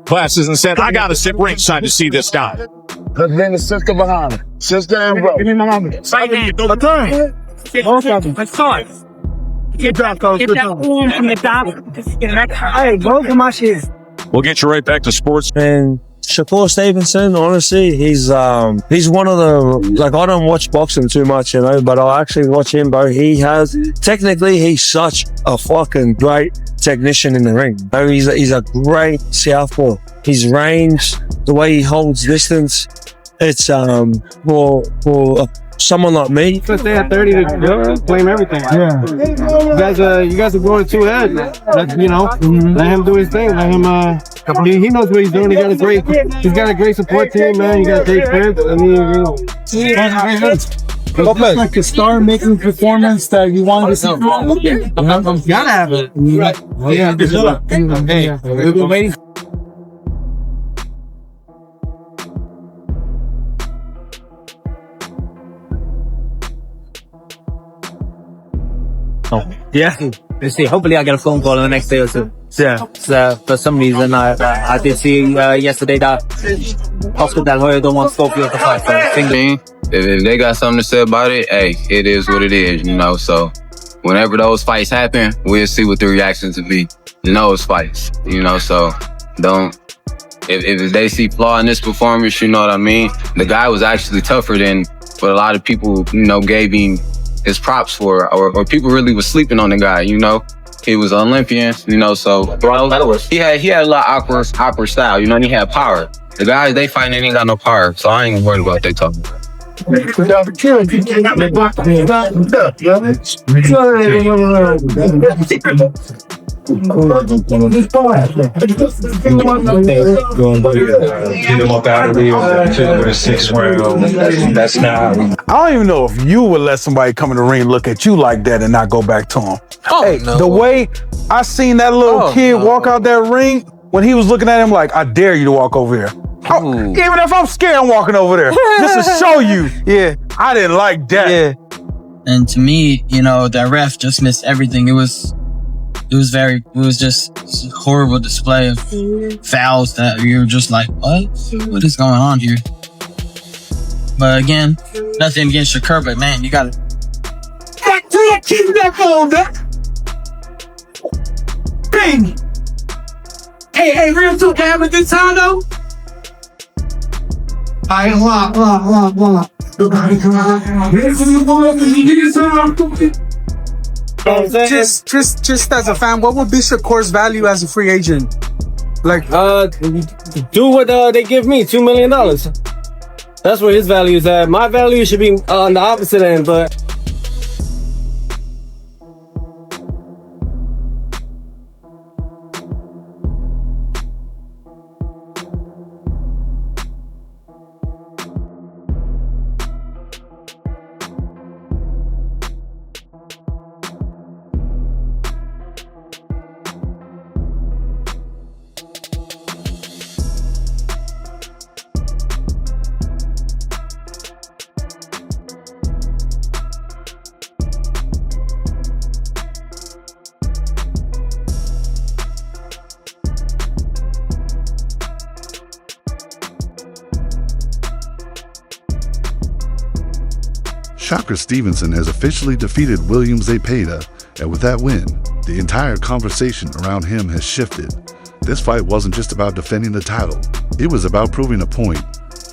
Classes and said, I gotta sit ringside to see this guy. Let's bring the sister behind me. Sister and bro. Get that form from the top. Hey, both of my shit. We'll get you right back to sports. And Shakur Stevenson, honestly, he's one of the, like, I don't watch boxing too much, you know, but I actually watch him, bro. He's such a fucking great technician in the ring. Bro, he's a great southpaw. His range, the way he holds distance, it's for someone like me. Because they had 30 to blame everything. Yeah. You guys are going too ahead. Let him do his thing. Let him. He knows what he's doing. He's got a great support team, man. You got great fans. I mean, Lopez, like a star-making performance that you wanted to see. Gotta have it. Yeah, good luck. Hey, we've been waiting. Yeah. Let's see. Hopefully, I get a phone call in the next day or two. Yeah. So, for some reason, I did see yesterday that Oscar De La Hoya don't want Scorpio to fight. So, if they got something to say about it, hey, it is what it is, you know. So, whenever those fights happen, we'll see what the reactions will be in those fights, you know. So, if they see flaw in this performance, you know what I mean. The guy was actually tougher than what a lot of people, you know, gave him his props for, or people really was sleeping on the guy, you know. He was an Olympian, you know, so he had a lot of awkward style, you know, and he had power. The guys they fighting, they ain't got no power, so I ain't even worried about what they talking about. I don't even know if you would let somebody come in the ring look at you like that and not go back to him. The way I seen that little kid walk out that ring, when he was looking at him like, I dare you to walk over here. Even if I'm scared, I'm walking over there. Just to show you. Yeah, I didn't like that. Yeah. And to me, you know, that ref just missed everything. It was just a horrible display of fouls that you're just like, what is going on here? But again, nothing against Shakur, but man, you gotta keep that phone back. Bing. Hey, real talk, having a good time though? Alright, hold on. Just as a fan, what would be Shakur's value as a free agent? Like, do what they give me, $2 million. That's where his value is at. My value should be on the opposite end, but. Shakur Stevenson has officially defeated William Zepeda, and with that win, the entire conversation around him has shifted. This fight wasn't just about defending the title, it was about proving a point.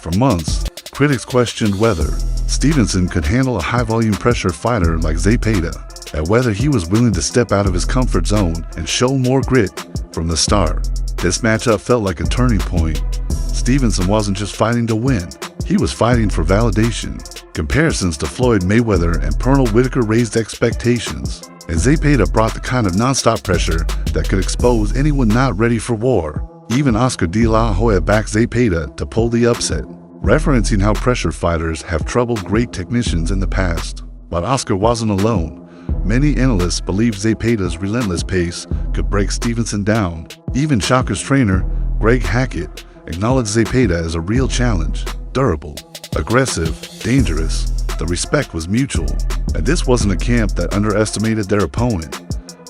For months, critics questioned whether Stevenson could handle a high-volume pressure fighter like Zepeda, and whether he was willing to step out of his comfort zone and show more grit from the start. This matchup felt like a turning point. Stevenson wasn't just fighting to win, he was fighting for validation. Comparisons to Floyd Mayweather and Pernell Whitaker raised expectations, and Zepeda brought the kind of non-stop pressure that could expose anyone not ready for war. Even Oscar De La Hoya backed Zepeda to pull the upset. referencing how pressure fighters have troubled great technicians in the past. But Oscar wasn't alone. Many analysts believed Zepeda's relentless pace could break Stevenson down. Even Shakur's trainer, Greg Hackett, acknowledged Zepeda as a real challenge. Durable, aggressive, dangerous. The respect was mutual. And this wasn't a camp that underestimated their opponent.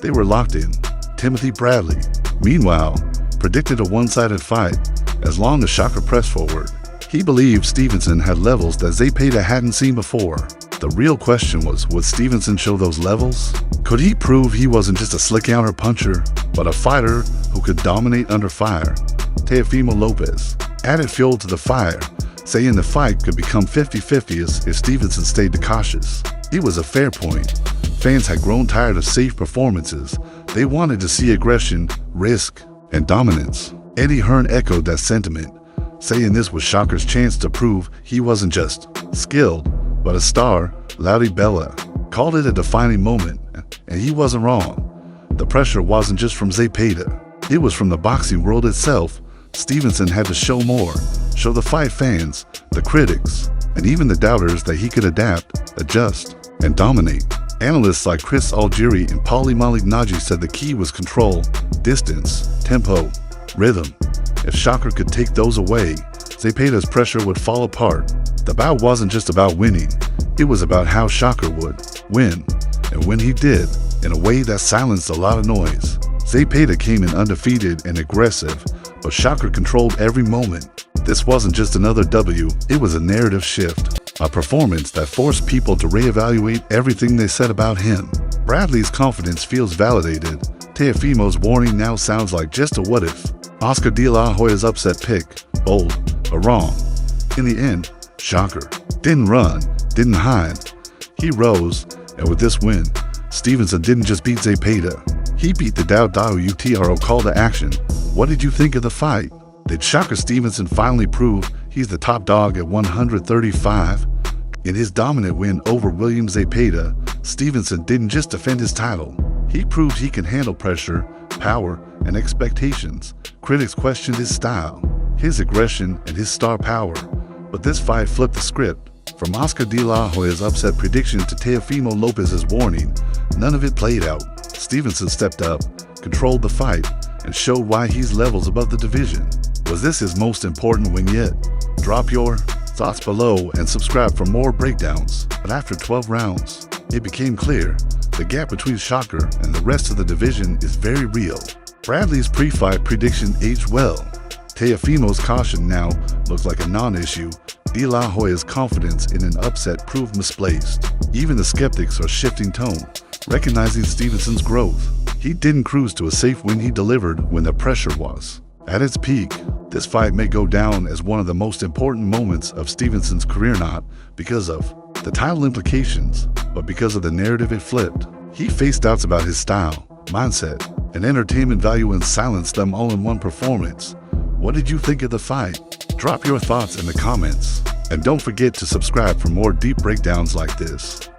They were locked in. Timothy Bradley, meanwhile, predicted a one-sided fight as long as Shakur pressed forward. He believed Stevenson had levels that Zepeda hadn't seen before. The real question was, would Stevenson show those levels? Could he prove he wasn't just a slick counter puncher, but a fighter who could dominate under fire? Teofimo Lopez added fuel to the fire, saying the fight could become 50-50 if Stevenson stayed cautious. It was a fair point. Fans had grown tired of safe performances. They wanted to see aggression, risk, and dominance. Eddie Hearn echoed that sentiment, saying this was Shakur's chance to prove he wasn't just skilled, but a star. Laudy Bella called it a defining moment, and he wasn't wrong. The pressure wasn't just from Zepeda. It was from the boxing world itself. Stevenson had to show more, show the fight fans, the critics, and even the doubters that he could adapt, adjust, and dominate. Analysts like Chris Algieri and Paulie Malignaggi said the key was control, distance, tempo, rhythm. If Shakur could take those away, Zepeda's pressure would fall apart. The bout wasn't just about winning, it was about how Shakur would win, and when he did, in a way that silenced a lot of noise. Zepeda came in undefeated and aggressive, but Shakur controlled every moment. This wasn't just another W, it was a narrative shift, a performance that forced people to reevaluate everything they said about him. Bradley's confidence feels validated. Teofimo's warning now sounds like just a what if. Oscar De La Hoya's upset pick, bold, but wrong. In the end, Shakur didn't run, didn't hide. He rose, and with this win, Stevenson didn't just beat Zepeda. He beat the WTRO call to action. What did you think of the fight? Did Shakur Stevenson finally prove he's the top dog at 135? In his dominant win over William Zepeda, Stevenson didn't just defend his title. He proved he can handle pressure, power, and expectations. Critics questioned his style, his aggression, and his star power. But this fight flipped the script. From Oscar De La Hoya's upset prediction to Teofimo Lopez's warning, none of it played out. Stevenson stepped up, controlled the fight, and showed why he's levels above the division. Was this his most important win yet? Drop your thoughts below and subscribe for more breakdowns. But after 12 rounds, it became clear the gap between Shakur and the rest of the division is very real. Bradley's pre-fight prediction aged well. Teofimo's caution now looks like a non-issue. De La Hoya's confidence in an upset proved misplaced. Even the skeptics are shifting tone, recognizing Stevenson's growth. He didn't cruise to a safe win, he delivered when the pressure was at its peak. This fight may go down as one of the most important moments of Stevenson's career, not because of the title implications, but because of the narrative it flipped. He faced doubts about his style, mindset, and entertainment value and silenced them all in one performance. What did you think of the fight? Drop your thoughts in the comments. And don't forget to subscribe for more deep breakdowns like this.